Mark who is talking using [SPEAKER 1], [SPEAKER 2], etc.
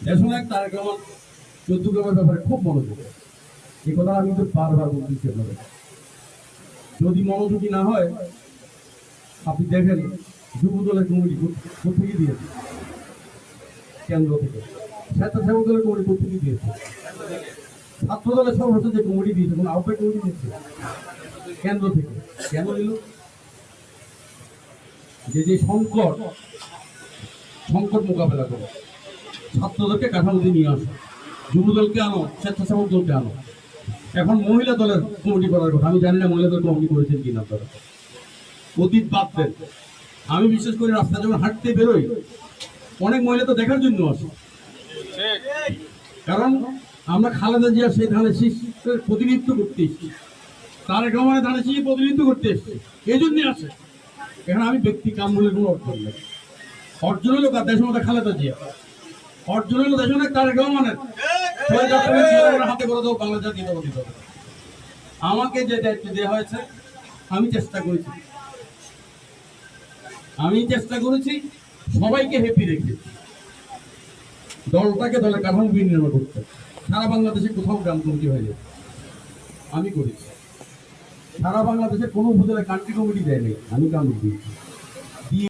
[SPEAKER 1] দেশনায়ক তারেক রহমান চৌদ্দগ্রামের ব্যাপারে খুব মনোযোগ। এই কথা আমি তো বারবার বলতেছি আপনাদের। যদি মনোযোগী না হয়, আপনি দেখেন যুব দলের কমিটি কোথেকে দিয়েছে, কেন্দ্র থেকে। স্বেচ্ছাসেবক দলের কমিটি কোথেকে দিয়েছে, ছাত্র দলের সর্বোচ্চ যে কমিটি দিয়েছে, কোনো আহ্বায়ক কমিটি দিয়েছে কেন্দ্র থেকে। কেন দিল? যে সংকট মোকাবেলা করো, ছাত্রদেরকে কাঠামোতে নিয়ে আসো, যুব দলকে আনো, স্বেচ্ছাসেবক দলকে আনো। এখন মহিলা দলের কমিটি করার কথা, আমি জানি না মহিলা দল কমিটি করেছেন কিনা আপনারা। অতীত বাদ দেন, আমি বিশেষ করে রাস্তায় যখন হাঁটতে বেরোই, অনেক মহিলা তো দেখার জন্য আসে। কারণ আমরা খালেদা জিয়া সেই ধানের শীষের প্রতিনিধিত্ব করতে এসেছি, তারেক রহমানের ধানের শীষের প্রতিনিধিত্ব করতে এসেছি, এই জন্যই আসে। এখানে আমি ব্যক্তি কাম বলে কোনো অর্জন নেই। অর্জন হলো দেশনেতা খালেদা জিয়া, অর্জন হলো দেশনেতা তারেক রহমানের। হাতে করে দেবো বাংলা জাতীয়তাবাদী দল। আমাকে যে দায়িত্ব দেওয়া হয়েছে, আমি চেষ্টা করেছি সবাইকে হ্যাপি রেখে দলটাকে দলের কাঠামো বিনির্মাণ করতে। সারা বাংলাদেশে কোথাও গ্রাম কমিটি হয়ে যায় আমি করেছি। সারা বাংলাদেশের কোনো উপজেলায় কান্ট্রি কমিটি দেয় নেই, আমি কাম দিয়েছি।